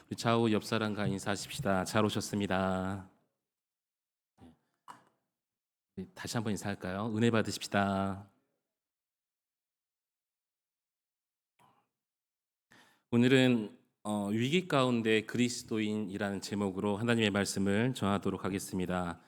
우리 좌우 옆 사람과 인사하십시다. 잘 오셨습니다. 네, 다시 한번 인사할까요? 은혜 받으십시다. 오늘은 위기 가운데 그리스도인이라는 제목으로 하나님의 말씀을 전하도록 하겠습니다.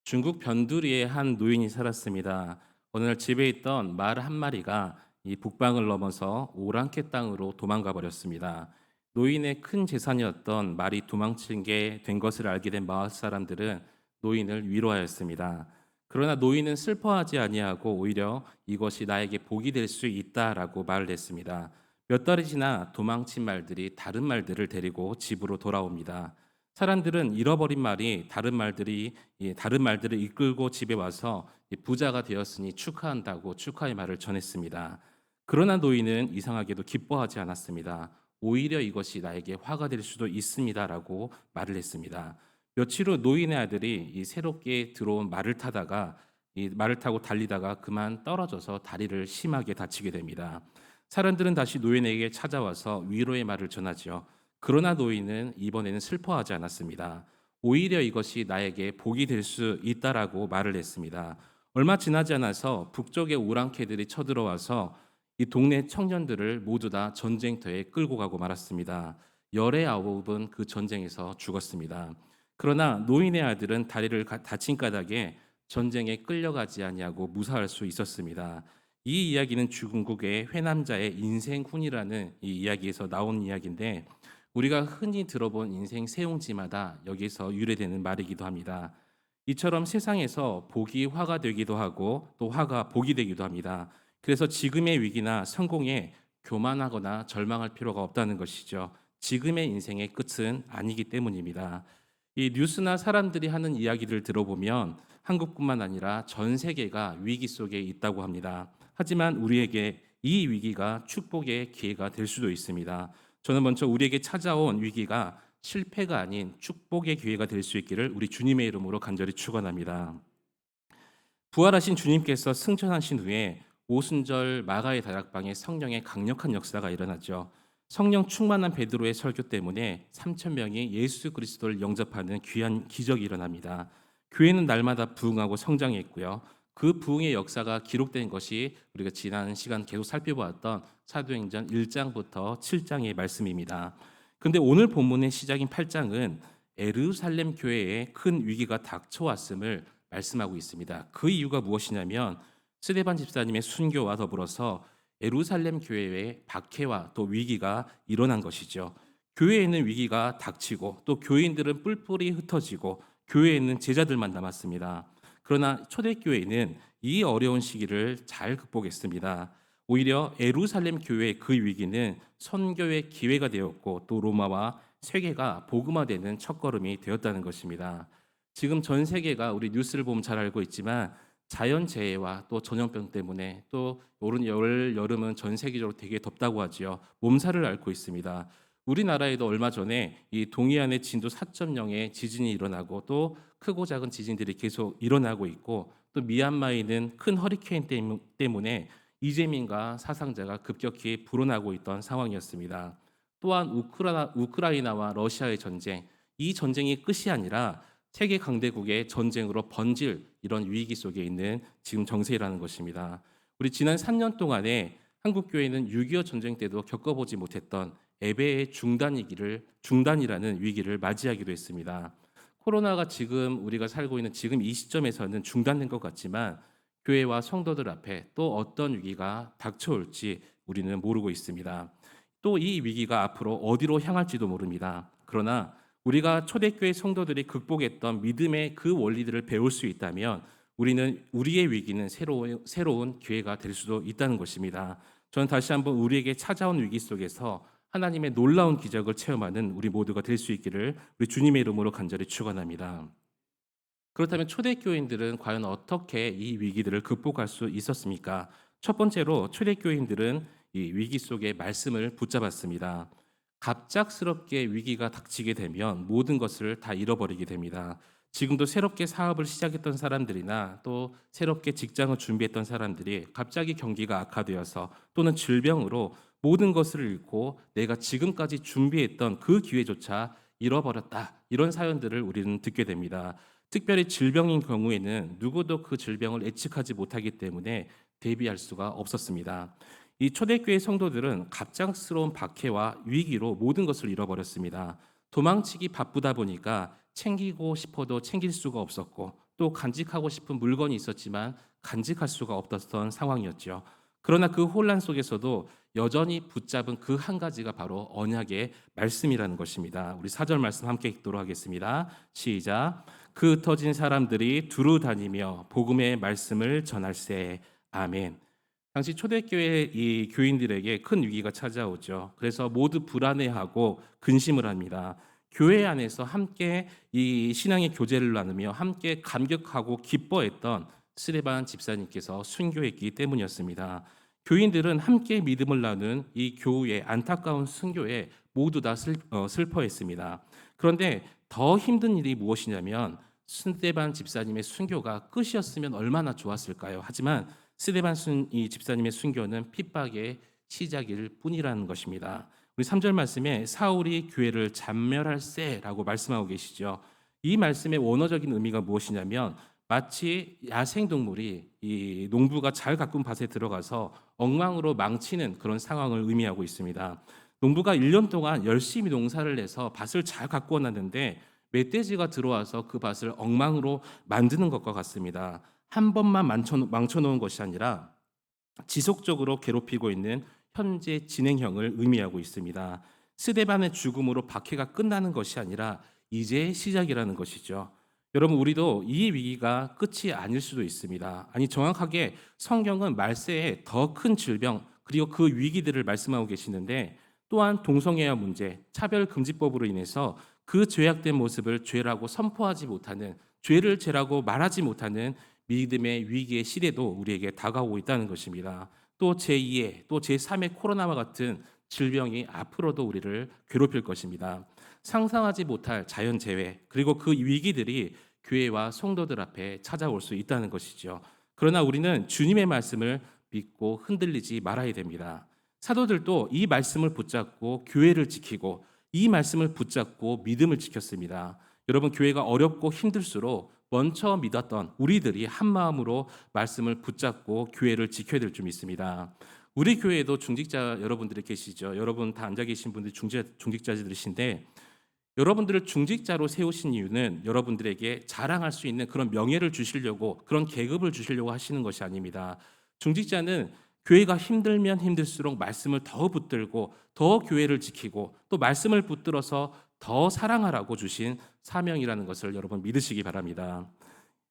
중국 변두리에 한 노인이 살았습니다. 어느 날 집에 있던 말 한 마리가 이 북방을 넘어서 오랑캐 땅으로 도망가 버렸습니다. 노인의 큰 재산이었던 말이 도망친 게 된 것을 알게 된 마을 사람들은 노인을 위로하였습니다. 그러나 노인은 슬퍼하지 아니하고 오히려 이것이 나에게 복이 될 수 있다라고 말을 했습니다. 몇 달이 지나 도망친 말들이 다른 말들을 데리고 집으로 돌아옵니다. 사람들은 잃어버린 말이 다른 말들을 이끌고 집에 와서 부자가 되었으니 축하한다고 축하의 말을 전했습니다. 그러나 노인은 이상하게도 기뻐하지 않았습니다. 오히려 이것이 나에게 화가 될 수도 있습니다라고 말을 했습니다. 며칠 후 노인의 아들이 이 새롭게 들어온 말을 타다가 이 말을 타고 달리다가 그만 떨어져서 다리를 심하게 다치게 됩니다. 사람들은 다시 노인에게 찾아와서 위로의 말을 전하지요. 그러나 노인은 이번에는 슬퍼하지 않았습니다. 오히려 이것이 나에게 복이 될 수 있다라고 말을 했습니다. 얼마 지나지 않아서 북쪽의 오랑캐들이 쳐들어와서 이 동네 청년들을 모두 다 전쟁터에 끌고 가고 말았습니다. 열의 아홉은 그 전쟁에서 죽었습니다. 그러나 노인의 아들은 다친 까닭에 전쟁에 끌려가지 아니하고 무사할 수 있었습니다. 이 이야기는 중국의 회남자의 인생훈이라는 이 이야기에서 나온 이야기인데 우리가 흔히 들어본 인생 세옹지마다 여기서 유래되는 말이기도 합니다. 이처럼 세상에서 복이 화가 되기도 하고 또 화가 복이 되기도 합니다. 그래서 지금의 위기나 성공에 교만하거나 절망할 필요가 없다는 것이죠. 지금의 인생의 끝은 아니기 때문입니다. 이 뉴스나 사람들이 하는 이야기를 들어보면 한국뿐만 아니라 전 세계가 위기 속에 있다고 합니다. 하지만 우리에게 이 위기가 축복의 기회가 될 수도 있습니다. 저는 먼저 우리에게 찾아온 위기가 실패가 아닌 축복의 기회가 될 수 있기를 우리 주님의 이름으로 간절히 축원합니다. 부활하신 주님께서 승천하신 후에 오순절 마가의 다락방에 성령의 강력한 역사가 일어나죠. 성령 충만한 베드로의 설교 때문에 3천 명이 예수 그리스도를 영접하는 귀한 기적이 일어납니다. 교회는 날마다 부흥하고 성장했고요. 그 부흥의 역사가 기록된 것이 우리가 지난 시간 계속 살펴보았던 사도행전 1장부터 7장의 말씀입니다. 근데 오늘 본문의 시작인 8장은 에르살렘 교회에 큰 위기가 닥쳐왔음을 말씀하고 있습니다. 그 이유가 무엇이냐면 스데반 집사님의 순교와 더불어서 예루살렘 교회에 박해와 또 위기가 일어난 것이죠. 교회에 있는 위기가 닥치고 또 교인들은 뿔뿔이 흩어지고 교회에 있는 제자들만 남았습니다. 그러나 초대교회는 이 어려운 시기를 잘 극복했습니다. 오히려 예루살렘 교회의 그 위기는 선교의 기회가 되었고 또 로마와 세계가 복음화되는 첫걸음이 되었다는 것입니다. 지금 전 세계가 우리 뉴스를 보면 잘 알고 있지만 자연재해와 또 전염병 때문에 또 오른 여름은 전 세계적으로 되게 덥다고 하지요. 몸살을 앓고 있습니다. 우리나라에도 얼마 전에 이 동해안의 진도 4.0의 지진이 일어나고 또 크고 작은 지진들이 계속 일어나고 있고 또 미얀마에 있는 큰 허리케인 때문에 이재민과 사상자가 급격히 불어나고 있던 상황이었습니다. 또한 우크라이나와 러시아의 전쟁, 이 전쟁이 끝이 아니라 세계 강대국의 전쟁으로 번질 이런 위기 속에 있는 지금 정세라는 것입니다. 우리 지난 3년 동안에 한국 교회는 6.25 전쟁 때도 겪어보지 못했던 예배의 중단이라는 위기를 맞이하기도 했습니다. 코로나가 지금 우리가 살고 있는 지금 이 시점에서는 중단된 것 같지만 교회와 성도들 앞에 또 어떤 위기가 닥쳐올지 우리는 모르고 있습니다. 또 이 위기가 앞으로 어디로 향할지도 모릅니다. 그러나 우리가 초대교회 성도들이 극복했던 믿음의 그 원리들을 배울 수 있다면 우리의 위기는 새로운 기회가 될 수도 있다는 것입니다. 저는 다시 한번 우리에게 찾아온 위기 속에서 하나님의 놀라운 기적을 체험하는 우리 모두가 될 수 있기를 우리 주님의 이름으로 간절히 축원합니다. 그렇다면 초대교인들은 과연 어떻게 이 위기들을 극복할 수 있었습니까? 첫 번째로 초대교인들은 이 위기 속에 말씀을 붙잡았습니다. 갑작스럽게 위기가 닥치게 되면 모든 것을 다 잃어버리게 됩니다. 지금도 새롭게 사업을 시작했던 사람들이나 또 새롭게 직장을 준비했던 사람들이 갑자기 경기가 악화되어서 또는 질병으로 모든 것을 잃고 내가 지금까지 준비했던 그 기회조차 잃어버렸다. 이런 사연들을 우리는 듣게 됩니다. 특별히 질병인 경우에는 누구도 그 질병을 예측하지 못하기 때문에 대비할 수가 없었습니다. 이 초대교회 성도들은 갑작스러운 박해와 위기로 모든 것을 잃어버렸습니다. 도망치기 바쁘다 보니까 챙기고 싶어도 챙길 수가 없었고 또 간직하고 싶은 물건이 있었지만 간직할 수가 없었던 상황이었죠. 그러나 그 혼란 속에서도 여전히 붙잡은 그 한 가지가 바로 언약의 말씀이라는 것입니다. 우리 4절 말씀 함께 읽도록 하겠습니다. 시작. 그 흩어진 사람들이 두루 다니며 복음의 말씀을 전할세. 아멘. 당시 초대교회 이 교인들에게 큰 위기가 찾아오죠. 그래서 모두 불안해하고 근심을 합니다. 교회 안에서 함께 이 신앙의 교제를 나누며 함께 감격하고 기뻐했던 스데반 집사님께서 순교했기 때문이었습니다. 교인들은 함께 믿음을 나눈 이 교우의 안타까운 순교에 모두 다 슬퍼했습니다. 그런데 더 힘든 일이 무엇이냐면 스데반 집사님의 순교가 끝이었으면 얼마나 좋았을까요? 하지만 스데반 이 집사님의 순교는 핍박의 시작일 뿐이라는 것입니다. 우리 3절 말씀에 사울이 교회를 잔멸할세라고 말씀하고 계시죠. 이 말씀의 원어적인 의미가 무엇이냐면 마치 야생 동물이 이 농부가 잘 가꾼 밭에 들어가서 엉망으로 망치는 그런 상황을 의미하고 있습니다. 농부가 1년 동안 열심히 농사를 내서 밭을 잘 가꾸어 놨는데 멧돼지가 들어와서 그 밭을 엉망으로 만드는 것과 같습니다. 한 번만 망쳐놓은 것이 아니라 지속적으로 괴롭히고 있는 현재 진행형을 의미하고 있습니다. 스데반의 죽음으로 박해가 끝나는 것이 아니라 이제 시작이라는 것이죠. 여러분, 우리도 이 위기가 끝이 아닐 수도 있습니다. 아니, 정확하게 성경은 말세에 더 큰 질병 그리고 그 위기들을 말씀하고 계시는데, 또한 동성애와 문제, 차별금지법으로 인해서 그 죄악된 모습을 죄라고 선포하지 못하는, 죄를 죄라고 말하지 못하는 믿음의 위기의 시대도 우리에게 다가오고 있다는 것입니다. 또 제2의 또 제3의 코로나와 같은 질병이 앞으로도 우리를 괴롭힐 것입니다. 상상하지 못할 자연재해 그리고 그 위기들이 교회와 성도들 앞에 찾아올 수 있다는 것이죠. 그러나 우리는 주님의 말씀을 믿고 흔들리지 말아야 됩니다. 사도들도 이 말씀을 붙잡고 교회를 지키고 이 말씀을 붙잡고 믿음을 지켰습니다. 여러분, 교회가 어렵고 힘들수록 먼저 믿었던 우리들이 한 마음으로 말씀을 붙잡고 교회를 지켜야 될 줄 믿습니다. 우리 교회에도 중직자 여러분들이 계시죠. 여러분 다 앉아 계신 분들이 중직자들이신데, 여러분들을 중직자로 세우신 이유는 여러분들에게 자랑할 수 있는 그런 명예를 주시려고, 그런 계급을 주시려고 하시는 것이 아닙니다. 중직자는 교회가 힘들면 힘들수록 말씀을 더 붙들고 더 교회를 지키고 또 말씀을 붙들어서 더 사랑하라고 주신 사명이라는 것을 여러분 믿으시기 바랍니다.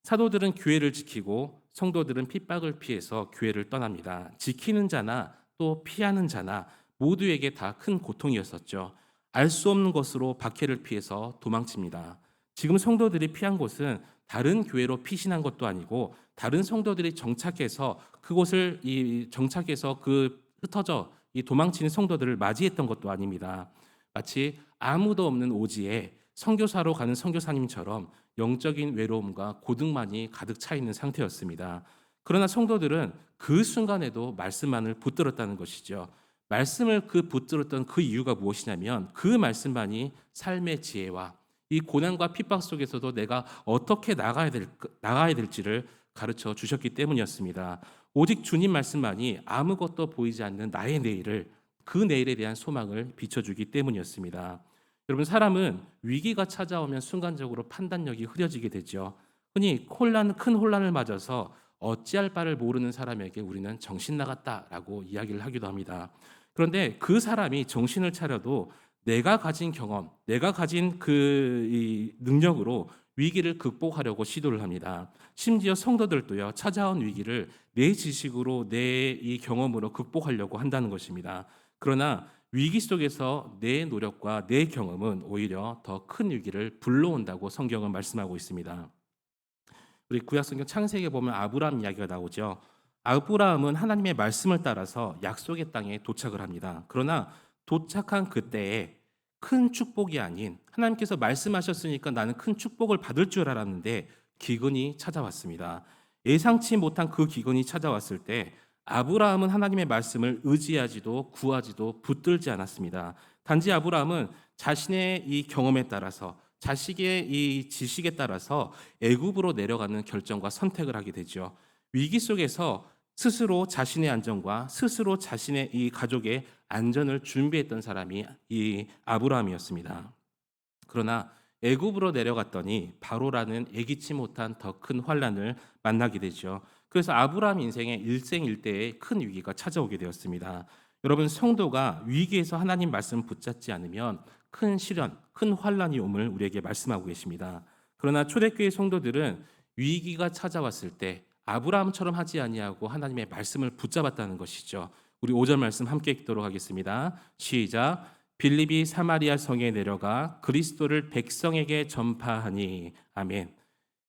사도들은 교회를 지키고 성도들은 핍박을 피해서 교회를 떠납니다. 지키는 자나 또 피하는 자나 모두에게 다 큰 고통이었었죠. 알 수 없는 것으로 박해를 피해서 도망칩니다. 지금 성도들이 피한 곳은 다른 교회로 피신한 것도 아니고 다른 성도들이 정착해서 그곳을 정착해서 그 흩어져 이 도망치는 성도들을 맞이했던 것도 아닙니다. 마치 아무도 없는 오지에 선교사로 가는 선교사님처럼 영적인 외로움과 고등만이 가득 차 있는 상태였습니다. 그러나 성도들은 그 순간에도 말씀만을 붙들었다는 것이죠. 말씀을 붙들었던 그 이유가 무엇이냐면 그 말씀만이 삶의 지혜와 이 고난과 핍박 속에서도 내가 어떻게 나가야 될지를 가르쳐 주셨기 때문이었습니다. 오직 주님 말씀만이 아무것도 보이지 않는 나의 내일을, 그 내일에 대한 소망을 비춰주기 때문이었습니다. 여러분, 사람은 위기가 찾아오면 순간적으로 판단력이 흐려지게 되죠. 흔히 큰 혼란을 맞아서 어찌할 바를 모르는 사람에게 우리는 정신 나갔다라고 이야기를 하기도 합니다. 그런데 그 사람이 정신을 차려도 내가 가진 경험, 내가 가진 이 능력으로 위기를 극복하려고 시도를 합니다. 심지어 성도들도요, 찾아온 위기를 내 지식으로, 내 이 경험으로 극복하려고 한다는 것입니다. 그러나 위기 속에서 내 노력과 내 경험은 오히려 더 큰 위기를 불러온다고 성경은 말씀하고 있습니다. 우리 구약성경 창세기에 보면 아브라함 이야기가 나오죠. 아브라함은 하나님의 말씀을 따라서 약속의 땅에 도착을 합니다. 그러나 도착한 그때에 큰 축복이 아닌, 하나님께서 말씀하셨으니까 나는 큰 축복을 받을 줄 알았는데 기근이 찾아왔습니다. 예상치 못한 그 기근이 찾아왔을 때 아브라함은 하나님의 말씀을 의지하지도 구하지도 붙들지 않았습니다. 단지 아브라함은 자신의 이 경험에 따라서, 자식의 이 지식에 따라서 애굽으로 내려가는 결정과 선택을 하게 되죠. 위기 속에서 스스로 자신의 안전과 스스로 자신의 이 가족의 안전을 준비했던 사람이 이 아브라함이었습니다. 그러나 애굽으로 내려갔더니 바로라는 예기치 못한 더 큰 환란을 만나게 되죠. 그래서 아브라함 인생의 일생일대에 큰 위기가 찾아오게 되었습니다. 여러분, 성도가 위기에서 하나님 말씀을 붙잡지 않으면 큰 시련, 큰 환란이 옴을 우리에게 말씀하고 계십니다. 그러나 초대교회 성도들은 위기가 찾아왔을 때 아브라함처럼 하지 아니하고 하나님의 말씀을 붙잡았다는 것이죠. 우리 5절 말씀 함께 읽도록 하겠습니다. 시작. 빌립이 사마리아 성에 내려가 그리스도를 백성에게 전파하니. 아멘.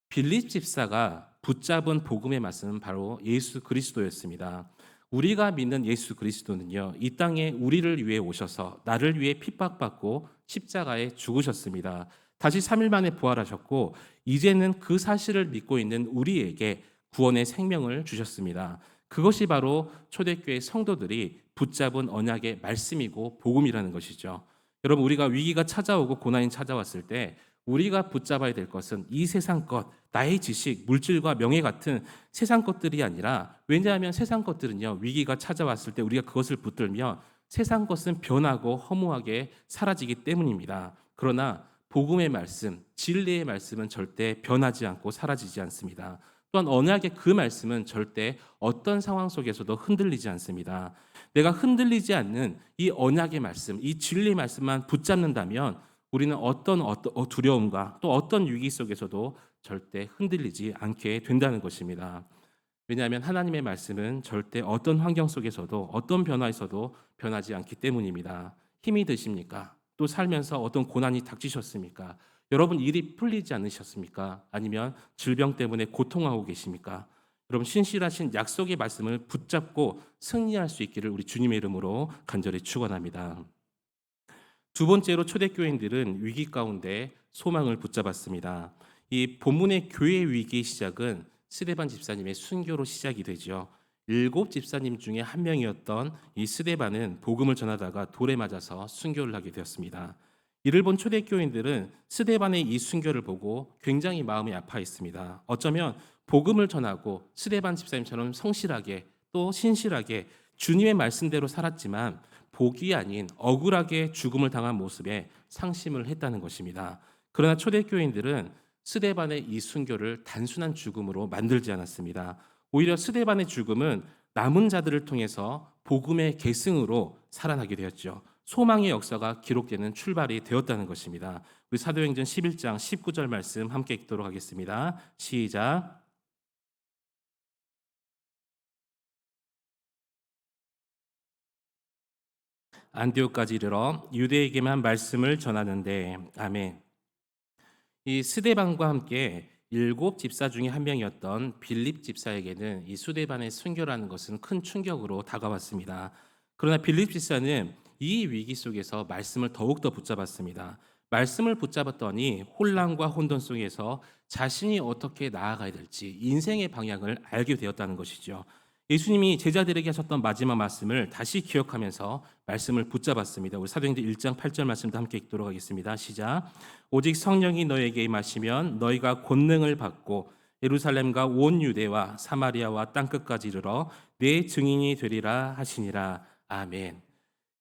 빌립 집사가 붙잡은 복음의 말씀은 바로 예수 그리스도였습니다. 우리가 믿는 예수 그리스도는요, 이 땅에 우리를 위해 오셔서 나를 위해 핍박받고 십자가에 죽으셨습니다. 다시 3일 만에 부활하셨고 이제는 그 사실을 믿고 있는 우리에게 구원의 생명을 주셨습니다. 그것이 바로 초대교회 성도들이 붙잡은 언약의 말씀이고 복음이라는 것이죠. 여러분, 우리가 위기가 찾아오고 고난이 찾아왔을 때 우리가 붙잡아야 될 것은 이 세상 것, 나의 지식, 물질과 명예 같은 세상 것들이 아니라, 왜냐하면 세상 것들은요, 위기가 찾아왔을 때 우리가 그것을 붙들면 세상 것은 변하고 허무하게 사라지기 때문입니다. 그러나 복음의 말씀, 진리의 말씀은 절대 변하지 않고 사라지지 않습니다. 또한 언약의 그 말씀은 절대 어떤 상황 속에서도 흔들리지 않습니다. 내가 흔들리지 않는 이 언약의 말씀, 이 진리의 말씀만 붙잡는다면 우리는 어떤 두려움과 또 어떤 위기 속에서도 절대 흔들리지 않게 된다는 것입니다. 왜냐하면 하나님의 말씀은 절대 어떤 환경 속에서도 어떤 변화에서도 변하지 않기 때문입니다. 힘이 드십니까? 또 살면서 어떤 고난이 닥치셨습니까? 여러분, 일이 풀리지 않으셨습니까? 아니면 질병 때문에 고통하고 계십니까? 여러분, 신실하신 약속의 말씀을 붙잡고 승리할 수 있기를 우리 주님의 이름으로 간절히 축원합니다. 두 번째로 초대교인들은 위기 가운데 소망을 붙잡았습니다. 이 본문의 교회 위기의 시작은 스데반 집사님의 순교로 시작이 되죠. 7집사님 중에 한 명이었던 이 스데반은 복음을 전하다가 돌에 맞아서 순교를 하게 되었습니다. 이를 본 초대교인들은 스데반의 이 순교를 보고 굉장히 마음이 아파했습니다. 어쩌면 복음을 전하고 스데반 집사님처럼 성실하게 또 신실하게 주님의 말씀대로 살았지만 복이 아닌 억울하게 죽음을 당한 모습에 상심을 했다는 것입니다. 그러나 초대교인들은 스데반의 이 순교를 단순한 죽음으로 만들지 않았습니다. 오히려 스데반의 죽음은 남은 자들을 통해서 복음의 계승으로 살아나게 되었죠. 소망의 역사가 기록되는 출발이 되었다는 것입니다. 우리 사도행전 11장 19절 말씀 함께 읽도록 하겠습니다. 시작. 안디옥까지 이르러 유대에게만 말씀을 전하는데. 아멘. 이 스데반과 함께 7집사 중에 한 명이었던 빌립 집사에게는 이 스데반의 순교라는 것은 큰 충격으로 다가왔습니다. 그러나 빌립 집사는 이 위기 속에서 말씀을 더욱더 붙잡았습니다. 말씀을 붙잡았더니 혼란과 혼돈 속에서 자신이 어떻게 나아가야 될지 인생의 방향을 알게 되었다는 것이죠. 예수님이 제자들에게 하셨던 마지막 말씀을 다시 기억하면서 말씀을 붙잡았습니다. 우리 사도행전 1장 8절 말씀도 함께 읽도록 하겠습니다. 시작. 오직 성령이 너에게 임하시면 너희가 권능을 받고 예루살렘과 온 유대와 사마리아와 땅끝까지 이르러 내 증인이 되리라 하시니라. 아멘.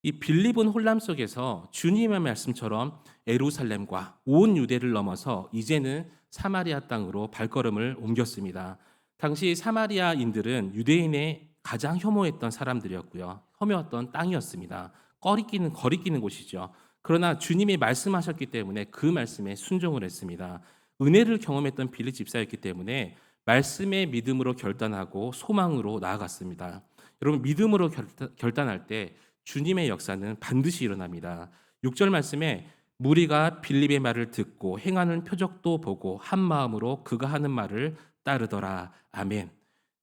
이 빌립은 혼란 속에서 주님의 말씀처럼 예루살렘과 온 유대를 넘어서 이제는 사마리아 땅으로 발걸음을 옮겼습니다. 당시 사마리아인들은 유대인의 가장 혐오했던 사람들이었고요. 혐오했던 땅이었습니다. 거리끼는 곳이죠. 그러나 주님이 말씀하셨기 때문에 그 말씀에 순종을 했습니다. 은혜를 경험했던 빌립 집사였기 때문에 말씀의 믿음으로 결단하고 소망으로 나아갔습니다. 여러분, 믿음으로 결단할 때 주님의 역사는 반드시 일어납니다. 6절 말씀에 무리가 빌립의 말을 듣고 행하는 표적도 보고 한 마음으로 그가 하는 말을 따르더라. 아멘.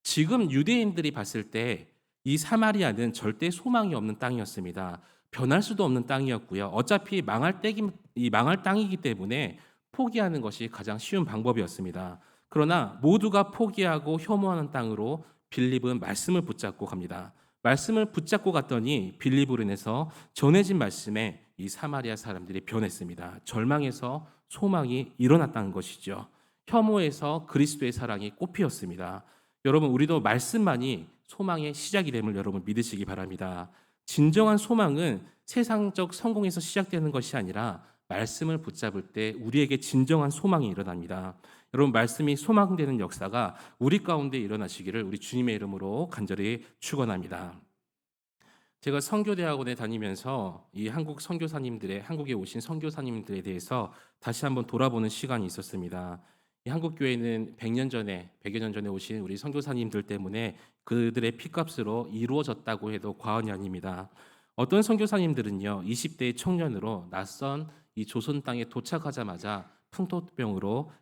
지금 유대인들이 봤을 때 이 사마리아는 절대 소망이 없는 땅이었습니다. 변할 수도 없는 땅이었고요. 어차피 망할 땅이기 때문에 포기하는 것이 가장 쉬운 방법이었습니다. 그러나 모두가 포기하고 혐오하는 땅으로 빌립은 말씀을 붙잡고 갑니다. 말씀을 붙잡고 갔더니 빌립으로 인해서 전해진 말씀에 이 사마리아 사람들이 변했습니다. 절망에서 소망이 일어났다는 것이죠. 혐오에서 그리스도의 사랑이 꽃피었습니다. 여러분, 우리도 말씀만이 소망의 시작이 됨을 여러분 믿으시기 바랍니다. 진정한 소망은 세상적 성공에서 시작되는 것이 아니라 말씀을 붙잡을 때 우리에게 진정한 소망이 일어납니다. 여러분, 말씀이 소망되는 역사가 우리 가운데 일어나시기를 우리 주님의 이름으로 간절히 축원합니다. 제가 선교대학원에 다니면서 이 한국에 오신 선교사님들에 대해서 다시 한번 돌아보는 시간이 있었습니다. 이 한국 교회는 100여 년 전에 오신 우리 선교사님들 때문에 그들의 피값으로 이루어졌다고 해도 과언이 아닙니다. 어떤 선교사님들은요, 20대의 청년으로 낯선 이 조선 땅에 도착하자마자 풍토병으로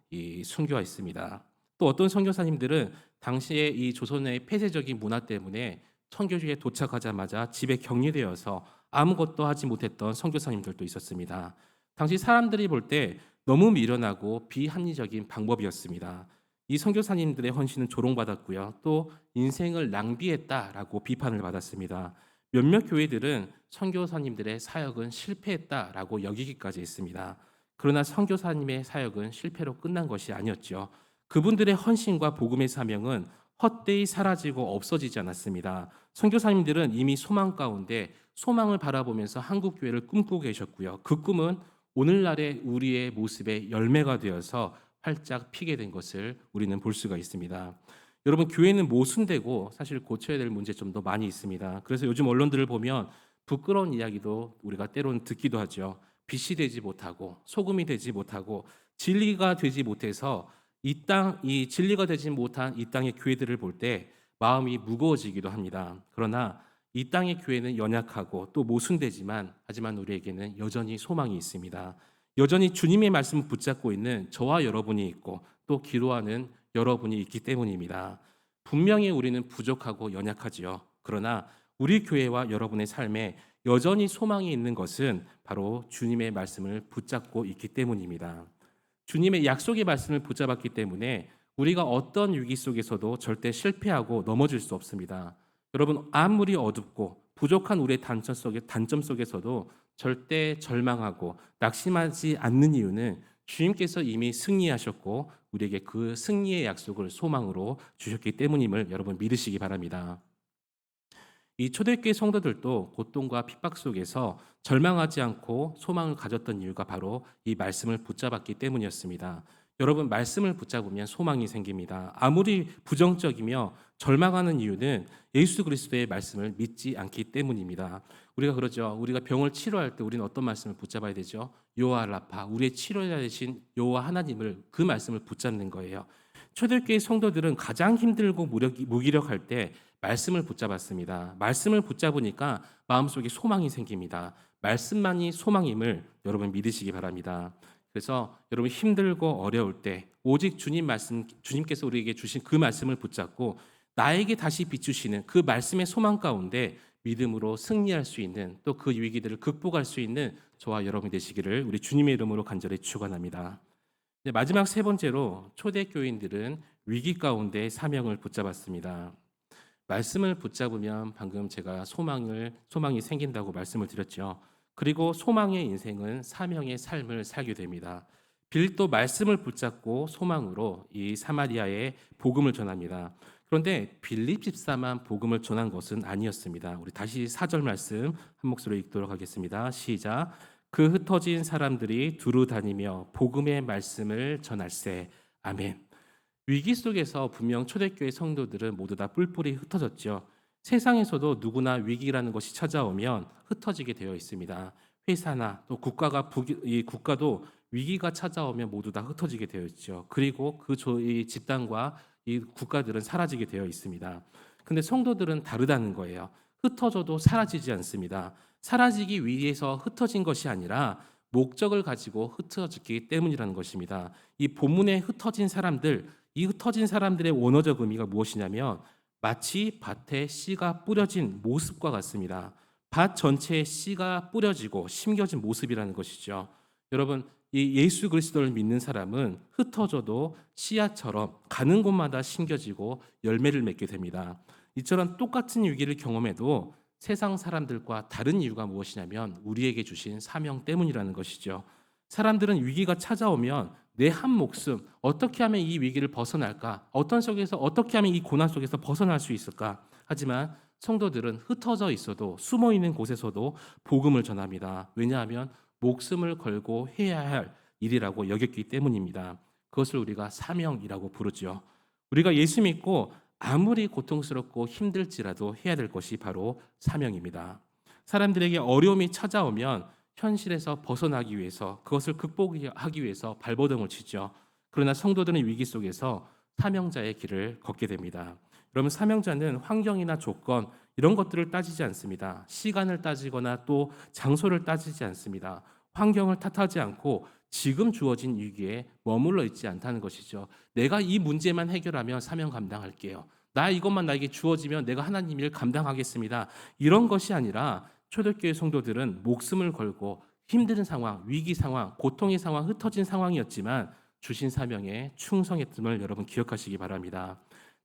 순교했습니다. 또 어떤 선교사님들은 당시에 이 조선의 폐쇄적인 문화 때문에 선교지에 도착하자마자 집에 격리되어서 아무것도 하지 못했던 선교사님들도 있었습니다. 당시 사람들이 볼 때 너무 미련하고 비합리적인 방법이었습니다. 이 선교사님들의 헌신은 조롱받았고요. 또 인생을 낭비했다라고 비판을 받았습니다. 몇몇 교회들은 선교사님들의 사역은 실패했다라고 여기기까지 했습니다. 그러나 선교사님의 사역은 실패로 끝난 것이 아니었죠. 그분들의 헌신과 복음의 사명은 헛되이 사라지고 없어지지 않았습니다. 선교사님들은 이미 소망 가운데 소망을 바라보면서 한국 교회를 꿈꾸고 계셨고요. 그 꿈은 오늘날의 우리의 모습의 열매가 되어서 활짝 피게 된 것을 우리는 볼 수가 있습니다. 여러분, 교회는 모순되고 사실 고쳐야 될 문제점도 많이 있습니다. 그래서 요즘 언론들을 보면 부끄러운 이야기도 우리가 때로는 듣기도 하죠. 빛이 되지 못하고 소금이 되지 못하고 진리가 되지 못해서 이 진리가 되지 못한 이 땅의 교회들을 볼 때 마음이 무거워지기도 합니다. 그러나 이 땅의 교회는 연약하고 또 모순되지만 하지만 우리에게는 여전히 소망이 있습니다. 여전히 주님의 말씀을 붙잡고 있는 저와 여러분이 있고 또 기도하는 여러분이 있기 때문입니다. 분명히 우리는 부족하고 연약하지요. 그러나 우리 교회와 여러분의 삶에 여전히 소망이 있는 것은 바로 주님의 말씀을 붙잡고 있기 때문입니다. 주님의 약속의 말씀을 붙잡았기 때문에 우리가 어떤 위기 속에서도 절대 실패하고 넘어질 수 없습니다. 여러분, 아무리 어둡고 부족한 우리의 단점 속에서도 절대 절망하고 낙심하지 않는 이유는 주님께서 이미 승리하셨고 우리에게 그 승리의 약속을 소망으로 주셨기 때문임을 여러분 믿으시기 바랍니다. 이 초대교회 성도들도 고통과 핍박 속에서 절망하지 않고 소망을 가졌던 이유가 바로 이 말씀을 붙잡았기 때문이었습니다. 여러분, 말씀을 붙잡으면 소망이 생깁니다. 아무리 부정적이며 절망하는 이유는 예수 그리스도의 말씀을 믿지 않기 때문입니다. 우리가 그러죠. 우리가 병을 치료할 때 우리는 어떤 말씀을 붙잡아야 되죠? 여호와 라파, 우리의 치료자 되신 여호와 하나님을, 그 말씀을 붙잡는 거예요. 초대교회 성도들은 가장 힘들고 무기력할 때 말씀을 붙잡았습니다. 말씀을 붙잡으니까 마음속에 소망이 생깁니다. 말씀만이 소망임을 여러분 믿으시기 바랍니다. 그래서 여러분 힘들고 어려울 때 오직 주님께서 우리에게 주신 그 말씀을 붙잡고 나에게 다시 비추시는 그 말씀의 소망 가운데 믿음으로 승리할 수 있는 또 그 위기들을 극복할 수 있는 저와 여러분이 되시기를 우리 주님의 이름으로 간절히 축원합니다. 마지막 세 번째로 초대교인들은 위기 가운데 사명을 붙잡았습니다. 말씀을 붙잡으면 방금 제가 소망이 생긴다고 말씀을 드렸죠. 그리고 소망의 인생은 사명의 삶을 살게 됩니다. 빌립도 말씀을 붙잡고 소망으로 이 사마리아에 복음을 전합니다. 그런데 빌립 집사만 복음을 전한 것은 아니었습니다. 우리 다시 4절 말씀 한 목소리로 읽도록 하겠습니다. 시작. 그 흩어진 사람들이 두루 다니며 복음의 말씀을 전할세. 아멘. 위기 속에서 분명 초대교회 성도들은 모두 다 뿔뿔이 흩어졌죠. 세상에서도 누구나 위기라는 것이 찾아오면 흩어지게 되어 있습니다. 회사나 또 국가도 위기가 찾아오면 모두 다 흩어지게 되어 있죠. 그리고 이 집단과 이 국가들은 사라지게 되어 있습니다. 근데 성도들은 다르다는 거예요. 흩어져도 사라지지 않습니다. 사라지기 위해서 흩어진 것이 아니라 목적을 가지고 흩어졌기 때문이라는 것입니다. 이 본문에 이 흩어진 사람들의 원어적 의미가 무엇이냐면 마치 밭에 씨가 뿌려진 모습과 같습니다. 밭 전체에 씨가 뿌려지고 심겨진 모습이라는 것이죠. 여러분, 이 예수 그리스도를 믿는 사람은 흩어져도 씨앗처럼 가는 곳마다 심겨지고 열매를 맺게 됩니다. 이처럼 똑같은 위기를 경험해도 세상 사람들과 다른 이유가 무엇이냐면 우리에게 주신 사명 때문이라는 것이죠. 사람들은 위기가 찾아오면 내 한 목숨 어떻게 하면 이 위기를 벗어날까? 어떤 속에서 어떻게 하면 이 고난 속에서 벗어날 수 있을까? 하지만 성도들은 흩어져 있어도 숨어 있는 곳에서도 복음을 전합니다. 왜냐하면 목숨을 걸고 해야 할 일이라고 여겼기 때문입니다. 그것을 우리가 사명이라고 부르죠. 우리가 예수 믿고 아무리 고통스럽고 힘들지라도 해야 될 것이 바로 사명입니다. 사람들에게 어려움이 찾아오면 현실에서 벗어나기 위해서 그것을 극복하기 위해서 발버둥을 치죠. 그러나 성도들은 위기 속에서 사명자의 길을 걷게 됩니다. 여러분, 사명자는 환경이나 조건 이런 것들을 따지지 않습니다. 시간을 따지거나 또 장소를 따지지 않습니다. 환경을 탓하지 않고 지금 주어진 위기에 머물러 있지 않다는 것이죠. 내가 이 문제만 해결하면 사명 감당할게요. 나 이것만 나에게 주어지면 내가 하나님 일 감당하겠습니다. 이런 것이 아니라 초대교회 성도들은 목숨을 걸고 힘든 상황, 위기 상황, 고통의 상황, 흩어진 상황이었지만 주신 사명에 충성했음을 여러분 기억하시기 바랍니다.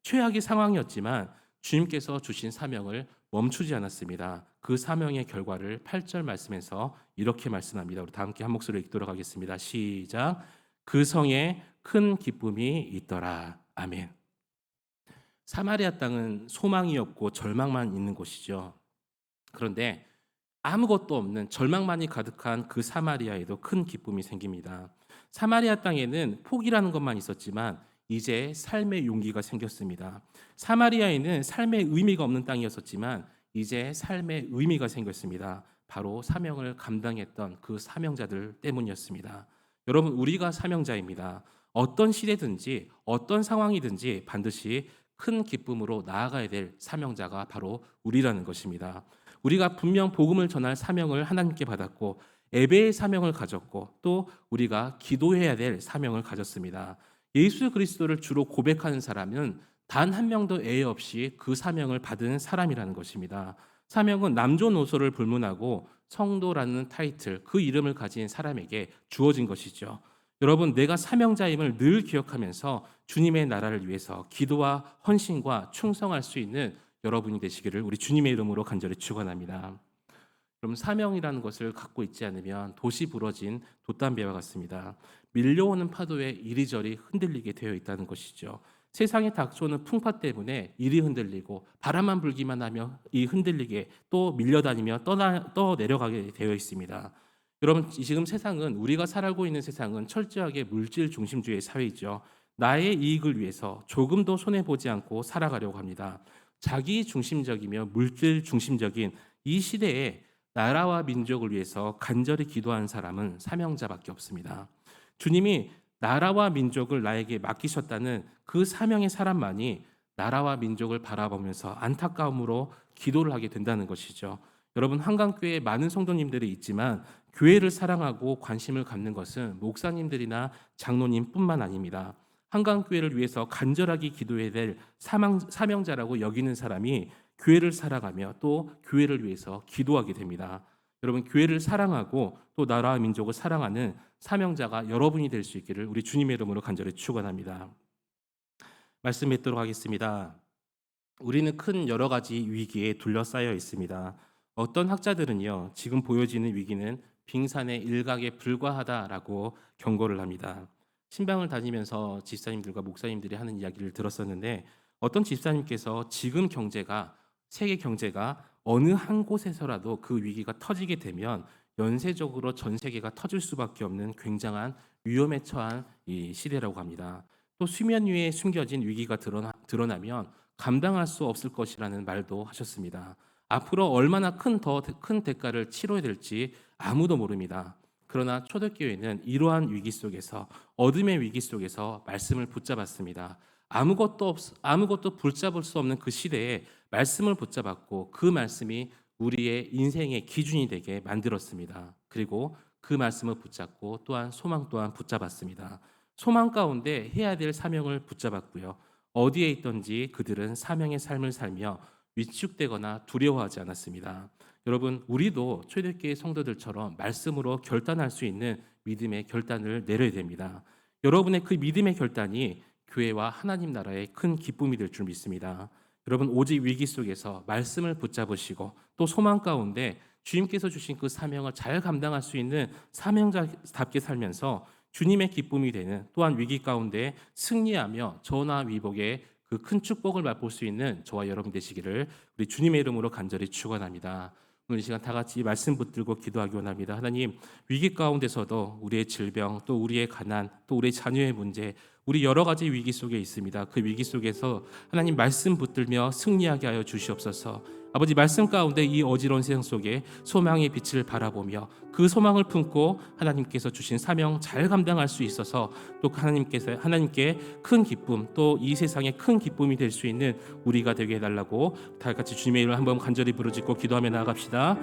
최악의 상황이었지만 주님께서 주신 사명을 멈추지 않았습니다. 그 사명의 결과를 8절 말씀에서 이렇게 말씀합니다. 우리 다 함께 한 목소리로 읽도록 하겠습니다. 시작. 그 성에 큰 기쁨이 있더라. 아멘. 사마리아 땅은 소망이 없고 절망만 있는 곳이죠. 그런데 아무것도 없는 절망만이 가득한 그 사마리아에도 큰 기쁨이 생깁니다. 사마리아 땅에는 포기라는 것만 있었지만 이제 삶의 용기가 생겼습니다. 사마리아에는 삶의 의미가 없는 땅이었었지만 이제 삶의 의미가 생겼습니다. 바로 사명을 감당했던 그 사명자들 때문이었습니다. 여러분, 우리가 사명자입니다. 어떤 시대든지 어떤 상황이든지 반드시 큰 기쁨으로 나아가야 될 사명자가 바로 우리라는 것입니다. 우리가 분명 복음을 전할 사명을 하나님께 받았고 예배의 사명을 가졌고 또 우리가 기도해야 될 사명을 가졌습니다. 예수 그리스도를 주로 고백하는 사람은 단 한 명도 예외 없이 그 사명을 받은 사람이라는 것입니다. 사명은 남조노소를 불문하고 성도라는 타이틀, 그 이름을 가진 사람에게 주어진 것이죠. 여러분, 내가 사명자임을 늘 기억하면서 주님의 나라를 위해서 기도와 헌신과 충성할 수 있는 여러분이 되시기를 우리 주님의 이름으로 간절히 축원합니다. 그럼 사명이라는 것을 갖고 있지 않으면 돛이 부러진 돛담배와 같습니다. 밀려오는 파도에 이리저리 흔들리게 되어 있다는 것이죠. 세상에 닥쳐오는 풍파 때문에 이리 흔들리고 바람만 불기만 하며 이 흔들리게 또 밀려다니며 떠 내려가게 되어 있습니다. 여러분, 지금 세상은 우리가 살고 있는 세상은 철저하게 물질 중심주의 사회이죠. 나의 이익을 위해서 조금도 손해 보지 않고 살아가려고 합니다. 자기 중심적이며 물질 중심적인 이 시대에 나라와 민족을 위해서 간절히 기도하는 사람은 사명자밖에 없습니다. 주님이 나라와 민족을 나에게 맡기셨다는 그 사명의 사람만이 나라와 민족을 바라보면서 안타까움으로 기도를 하게 된다는 것이죠. 여러분, 한강교회에 많은 성도님들이 있지만 교회를 사랑하고 관심을 갖는 것은 목사님들이나 장로님뿐만 아닙니다. 한강교회를 위해서 간절하게 기도해야 될 사명자라고 여기는 사람이 교회를 사랑하며 또 교회를 위해서 기도하게 됩니다. 여러분, 교회를 사랑하고 또 나라와 민족을 사랑하는 사명자가 여러분이 될 수 있기를 우리 주님의 이름으로 간절히 축원합니다. 말씀 맺도록 하겠습니다. 우리는 큰 여러 가지 위기에 둘러싸여 있습니다. 어떤 학자들은요, 지금 보여지는 위기는 빙산의 일각에 불과하다라고 경고를 합니다. 신방을 다니면서 집사님들과 목사님들이 하는 이야기를 들었었는데 어떤 집사님께서 지금 경제가 세계 경제가 어느 한 곳에서라도 그 위기가 터지게 되면 연쇄적으로 전 세계가 터질 수밖에 없는 굉장한 위험에 처한 이 시대라고 합니다. 또 수면 위에 숨겨진 위기가 드러나면 감당할 수 없을 것이라는 말도 하셨습니다. 앞으로 얼마나 더 큰 대가를 치러야 될지 아무도 모릅니다. 그러나 초대교회는 이러한 위기 속에서 어둠의 위기 속에서 말씀을 붙잡았습니다. 아무것도 붙잡을 수 없는 그 시대에 말씀을 붙잡았고 그 말씀이 우리의 인생의 기준이 되게 만들었습니다. 그리고 그 말씀을 붙잡고 또한 소망 또한 붙잡았습니다. 소망 가운데 해야 될 사명을 붙잡았고요. 어디에 있든지 그들은 사명의 삶을 살며 위축되거나 두려워하지 않았습니다. 여러분, 우리도 초대교회 성도들처럼 말씀으로 결단할 수 있는 믿음의 결단을 내려야 됩니다. 여러분의 그 믿음의 결단이 교회와 하나님 나라의 큰 기쁨이 될 줄 믿습니다. 여러분, 오직 위기 속에서 말씀을 붙잡으시고 또 소망 가운데 주님께서 주신 그 사명을 잘 감당할 수 있는 사명자답게 살면서 주님의 기쁨이 되는, 또한 위기 가운데 승리하며 저나 위복의 그 큰 축복을 맛볼 수 있는 저와 여러분 되시기를 우리 주님의 이름으로 간절히 축원합니다. 오늘 이 시간 다 같이 말씀 붙들고 기도하기 원합니다. 하나님, 위기 가운데서도 우리의 질병, 또 우리의 가난, 또 우리의 자녀의 문제, 우리 여러 가지 위기 속에 있습니다. 그 위기 속에서 하나님 말씀 붙들며 승리하게 하여 주시옵소서. 아버지, 말씀 가운데 이 어지러운 세상 속에 소망의 빛을 바라보며 그 소망을 품고 하나님께서 주신 사명 잘 감당할 수 있어서 또 하나님께 큰 기쁨, 또 이 세상에 큰 기쁨이 될 수 있는 우리가 되게 해달라고 다 같이 주님의 이름을 한번 간절히 부르짖고 기도하며 나아갑시다.